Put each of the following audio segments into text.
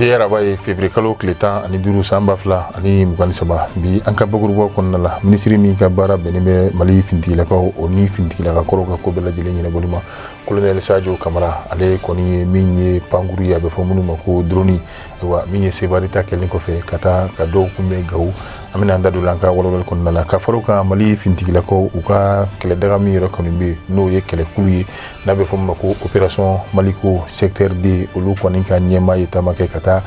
Bi araba ye février kalo tile 10 ani 5 san 2023 bi an ka bakuruba kɔnɔna la ministre min ka baara bɛnnen bɛ Mali fintigilakaw o ni fintigilaka kɔrɔw ka ko bɛɛ lajɛlen ɲɛnabɔli ma colonel Sadio Kamara ale kɔni ye min ye pankuru ye a bɛ fɔ minnu ma ko drone wa min ye Sevari ta kɛlen kɔfɛ ka taa ka dɔw kunbɛn Gawo an bɛna an da don an ka walawalali kɔnɔna la ka fara ka Mali fintigilakaw u ka kɛlɛdaga min yɛrɛ kɔni bɛ n'o ye kɛlɛkulu ye n'a bɛ fɔ min ma ko opération Maliko secteur D olu kɔni ka ɲɛmaa ye taama kɛ ka taa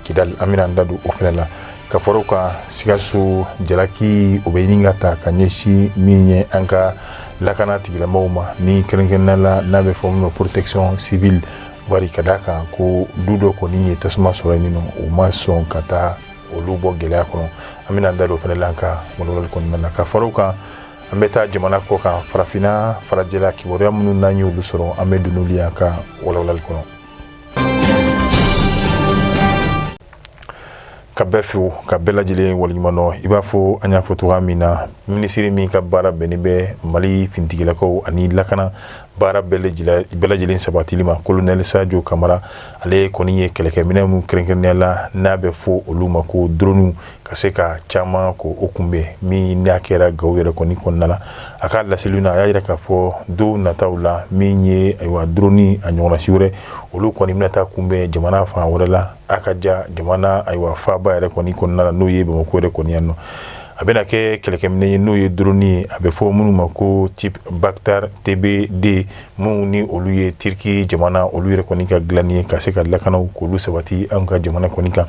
Kidal an bɛna an da don o fɛnɛ la ka fara ka Sikaso Jalaki o bɛ ɲini ka ta ka ɲɛsin min ye an ka lakana tigilamɔgɔw ma ni kɛrɛnkɛrɛnnenya la n'a bɛ fɔ min ma protection civile wari ka d'a kan ko du dɔ kɔni ye tasuma sɔrɔ yen nɔ u ma sɔn ka taa olu bɔ gɛlɛya kɔnɔ an bɛna an da don o fɛnɛ la an ka walawalali kɔnɔna la ka fara kan an bɛ taa jamana kɔ kan farafinna farajɛla kibaruya minnu n'an y'olu sɔrɔ an bɛ don n'olu ye an ka walawalali kɔnɔ. Ka bɛɛ fo ka bɛɛ lajɛlen waleɲuman dɔn i b'a fɔ an y'a fɔ cogoya min na minisiri min ka baara bɛnnen bɛ Mali fintigilakaw ani lakana baara bɛɛ lajɛlen sabatili ma colonel Sadio Kamara ale kɔni ye kɛlɛkɛminɛ min kɛrɛnkɛrɛnnenya la n'a bɛ fɔ olu ma ko drone ka se ka caman ko o kunbɛn min n'a kɛra Gawo yɛrɛ kɔni kɔnɔna la a ka laseliw na a y'a jira k'a fɔ don nataw la min ye ayiwa drone a ɲɔgɔnna si wɛrɛ olu kɔni bɛna taa kunbɛn jamana fan wɛrɛ la a ka ja jamana ayiwa faaba yɛrɛ kɔni kɔnɔna la n'o ye Bamako yɛrɛ kɔni yan nɔ a bɛna kɛ kɛlɛkɛminɛ ye n'o ye drone ye a bɛ fɔ minnu ma ko type Baktar TBD minnu ni olu ye Turki jamana olu yɛrɛ kɔni ka dilanni ye ka se ka lakanaw k'olu sabati an ka jamana kɔni kan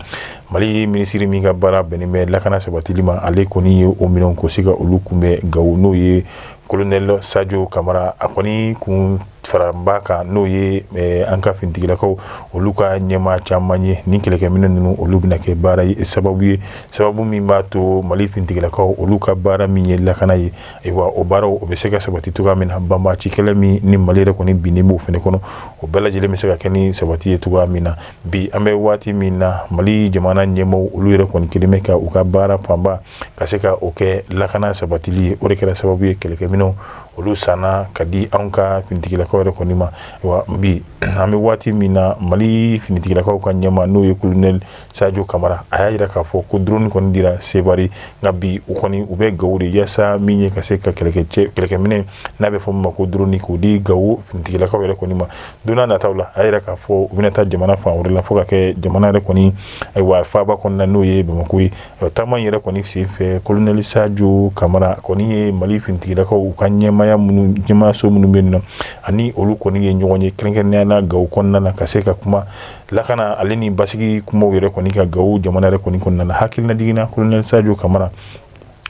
Mali minisiri min ka baara bɛnnen bɛ lakana sabatili ma ale kɔni ye o minɛnw ko se ka olu kunbɛn Gawo n'o ye colonel Sadio Kamara a kɔni kun faraba kan n'o ye an ka fintigilakaw olu ka ɲɛmaa caman ye ni kɛlɛkɛminɛ ninnu olu bɛna kɛ baara ye sababu min b'a to Mali fintigilakaw olu ka baara min ye lakana ye ayiwa o baaraw o bɛ se ka sabati cogoya min na banbaaci kɛlɛ min ni Mali yɛrɛ kɔni binnen b'o fɛnɛ kɔnɔ o bɛɛ lajɛlen bɛ se ka kɛ ni sabati ye cogoya min na bi an bɛ waati min na Mali jamana ɲɛmaaw olu yɛrɛ kɔni kelen bɛ ka u ka baara fanba ka se ka o kɛ lakana sabatili ye o de kɛra sababu ye kɛlɛkɛminɛw olu sanna ka di anw ka finitigilakaw yɛrɛ kɔni ma wa bi an bɛ waati min na Mali finitigilakaw ka ɲɛma n'o ye colonel Sadio Kamara a y'a jira k'a fɔ ko drone kɔni dira Sevari nka bi u kɔni u bɛ Gawo de yaasa min ye ka se ka kɛlɛkɛminɛ n'a bɛ fɔ min ma ko drone k'o di Gawo finitigilakaw yɛrɛ kɔni ma don n'a nataw la a y'a jira k'a fɔ u bɛna taa jamana fan wɛrɛ la fo ka kɛ jamana yɛrɛ kɔni ayiwa faaba kɔnɔna n'o ye Bamako ye taama yɛrɛ kɔni sen fɛ colonel Sadio Kamara kɔni ye Mali finitigilakaw u ka ɲɛmaaso minnu bɛ yen nɔ ani olu kɔni ye ɲɔgɔn ye kɛrɛnkɛrɛnnenya la Gawo kɔnɔna na ka se ka kuma lakana ale ni basigi kumaw yɛrɛ kɔni ka Gawo jamana yɛrɛ kɔni kɔnɔna na hakilina jiginna colonel Sadio Kamara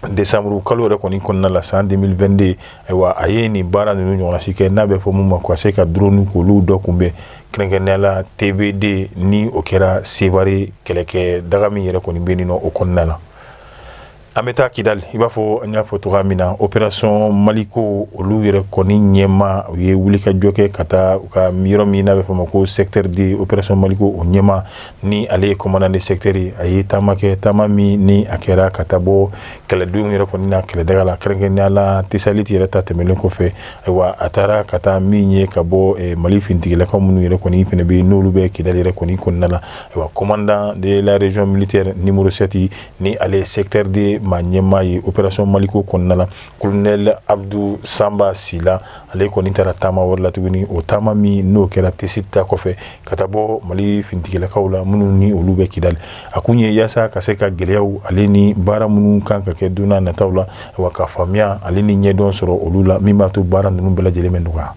décembre kalo yɛrɛ kɔni kɔnɔna la san 2022 ayiwa a ye nin baara ninnu ɲɔgɔnna si kɛ n'a bɛ fɔ mun ma ka se ka drone k'olu dɔ kunbɛn kɛrɛnkɛrɛnnenya la TBD ni o kɛra Sevari kɛlɛkɛ daga min yɛrɛ kɔni bɛ yen nɔ o kɔnɔna la an bɛ taa Kidal i b'a fɔ an y'a fɔ cogoya min na opération Maliko olu yɛrɛ kɔni ɲɛma u ye wulikajɔ kɛ ka taa u ka yɔrɔ min n'a bɛ fɔ ma ko secteur D opération Maliko o ɲɛma ni ale ye commandant de secteur ye a ye taama kɛ taama min ni a kɛra ka taa bɔ kɛlɛdenw yɛrɛ kɔni na kɛlɛdaga la kɛrɛnkɛrɛnnenya la Tesaliti yɛrɛ ta tɛmɛnen kɔfɛ ayiwa a taara ka taa min ye ka bɔ Mali finitigilakaw minnu yɛrɛ kɔni fɛnɛ bɛ n'olu bɛ Kidal yɛrɛ kɔni kɔnɔna la ayiwa commandant de la région militaire numéro 7 ni ale secteur D ma ɲɛmaa ye opération Maliko kɔnɔna la colonel Abdou Samba Sila ale kɔni taara taama wɛrɛ la tuguni o taama min n'o kɛra Tesit ta kɔfɛ ka taa bɔ Mali finitigilakaw la minnu ni olu bɛ Kidal a kun ye yaasa ka se ka gɛlɛyaw ale ni baara minnu kan ka kɛ don n'a nataw la wa ka faamuya ale ni ɲɛdɔn sɔrɔ olu la min b'a to baara ninnu bɛɛ lajɛlen bɛ nɔgɔya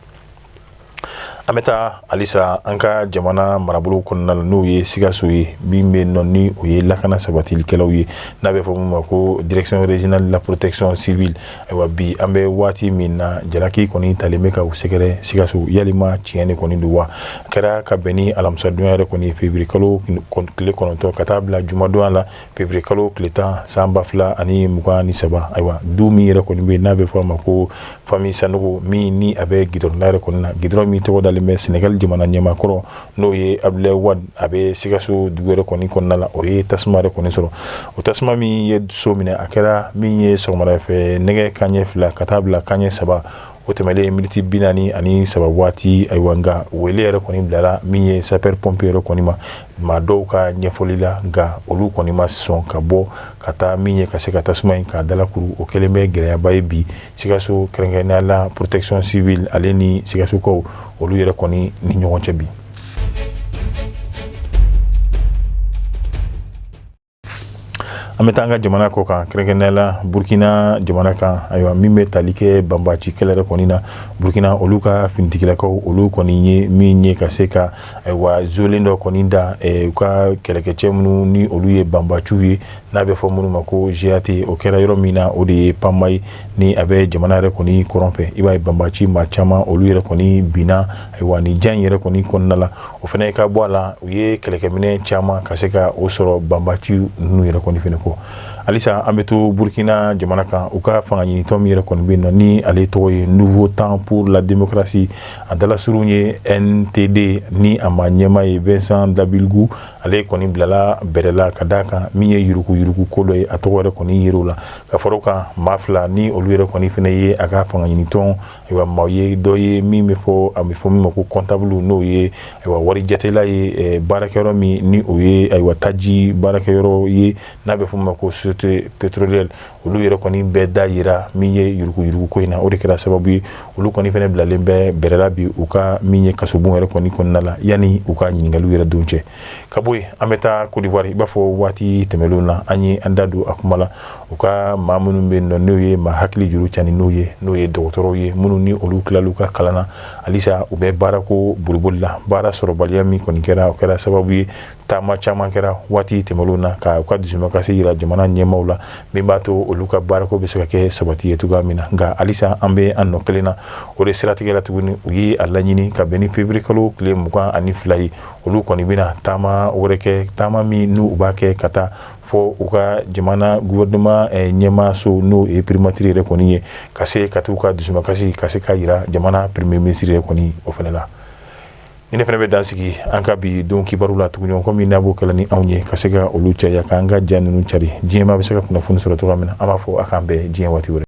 an bɛ taa halisa an ka jamana marabolo kɔnɔna la n'o ye Sikaso ye min bɛ nɔ ni o ye lakana sabatilikɛlaw ye n'a bɛ fɔ min ma ko direction régionale de la protection civile ayiwa bi an bɛ waati min na Jalaki kɔni talen bɛ ka u sɛgɛrɛ Sikaso yalima tiɲɛ de kɔni don wa a kɛra ka bɛn ni alamisadonya yɛrɛ kɔni ye février kalo tile 9 ka taa bila jumadonya la février kalo tile 10 san 2023 ayiwa du min yɛrɛ kɔni bɛ n'a bɛ fɔ a ma ko famille Sanogo min ni a bɛ gidɔrɔn yɛrɛ kɔni na gidɔrɔn min tɔgɔ bilalen bɛ Senegal jamana ɲɛmaakɔrɔ n'o ye Abdoulaye Wade a bɛ Sikaso dugu yɛrɛ kɔni kɔnɔna la o ye tasuma yɛrɛ kɔni sɔrɔ o tasuma min ye so minɛ a kɛra min ye sɔgɔmada fɛ nɛgɛ kanɲɛ 2 ka taa bila kanɲɛ 3 o tɛmɛlen miniti 43 waati ayiwa nka wele yɛrɛ kɔni bilara min ye sapeur pompier yɛrɛ kɔni ma maa dɔw ka ɲɛfɔli la nka olu kɔni ma sɔn ka bɔ ka taa min ye ka se ka tasuma in k'a dalakuru o kɛlen bɛ gɛlɛyaba ye bi Sikaso kɛrɛnkɛrɛnnenya la protection civile ale ni Sikasokaw olu yɛrɛ kɔni ni ɲɔgɔn cɛ bi. An bɛ taa an ka jamana kɔ kan kɛrɛnkɛrɛnnenya la Burkina jamana kan ayiwa min bɛ tali kɛ banbaci kɛlɛ yɛrɛ kɔni na Burkina olu ka finitigilakaw olu kɔni ye min ye ka se ka ayiwa zolen dɔ kɔni da u ka kɛlɛkɛcɛ minnu ni olu ye banbaciw ye n'a bɛ fɔ minnu ma ko GAT o kɛra yɔrɔ min na o de ye Pamayi ni a bɛ jamana yɛrɛ kɔni kɔrɔn fɛ i b'a ye banbaci maa caman olu yɛrɛ kɔni binna ayiwa nin ja in yɛrɛ kɔni kɔnɔna la o fana ka bɔ a la u ye kɛlɛkɛminɛ caman ka se ka o sɔrɔ banbaci ninnu yɛrɛ kɔni fɛnɛ ko halisa an bɛ to Burkina jamana kan u ka fanga ɲinitɔn min yɛrɛ kɔni bɛ yen nɔ ni ale tɔgɔ ye Nouveau Temps pour la Démocratie a dalasurun ye NTD ni a ma ɲɛma ye Vincent Dabilgou ale kɔni bilala bɛrɛ la ka d'a kan min ye yuruku ko dɔ ye a tɔgɔ yɛrɛ kɔni yer'o la ka fara o kan maa 2 ni olu yɛrɛ kɔni fɛnɛ ye a ka fanga ɲinitɔn ayiwa maa ye dɔ ye min bɛ fɔ a bɛ fɔ min ma ko comptable n'o ye ayiwa wari jatela ye baarakɛyɔrɔ min ni o ye ayiwa taji baarakɛyɔrɔ ye n'a bɛ fɔ ma ko société pétrolière olu yɛrɛ kɔni bɛɛ da yira min ye yuruku ko in na o de kɛra sababu ye olu kɔni fɛnɛ bilalen bɛ bɛrɛ la bi u ka min ye kasobon yɛrɛ kɔni kɔnɔna la yanni u ka ɲininkaliw yɛrɛ don cɛ ka bɔ yen an bɛ taa Côte d'Ivoire i b'a fɔ waati tɛmɛlenw na an ye an da don a kuma la u ka maa minnu bɛ yen nɔ n'o ye maa hakili juru cani n'o ye dɔgɔtɔrɔw ye minnu ni olu tilal'u ka kalan na halisa u bɛ baarako boliboli la baara sɔrɔbaliya min kɔni kɛra o kɛra sababu ye taama caman kɛra waati tɛmɛlenw na ka u ka dusukasi yira jamana ɲɛmaaw la min b'a to olu ka baarako bɛ se ka kɛ sabati ye cogoya min na nka halisa an bɛ an nɔ kelen na o de siratigɛ la tuguni u ye a laɲini ka bɛn ni février kalo tile 22 ye olu kɔni bɛna taama wɛrɛ kɛ taama min n'u b'a kɛ ka taa fɔ u ka jamana gouvernement ɲɛmaaso n'o ye primature yɛrɛ kɔni ye ka se ka t'u ka dusumakasi ka se ka yira jamana premier ministre yɛrɛ kɔni o fana la ni ne fana bɛ dansigi an ka bi don kibaru la tuguni komi n'a b'o kɛla ni anw ye ka se ka olu caya k'an ka ja ninnu cari diɲɛma bɛ se ka kunnafoni sɔrɔ cogoya min na an b'a fɔ a k'an bɛn diɲɛ waati wɛrɛ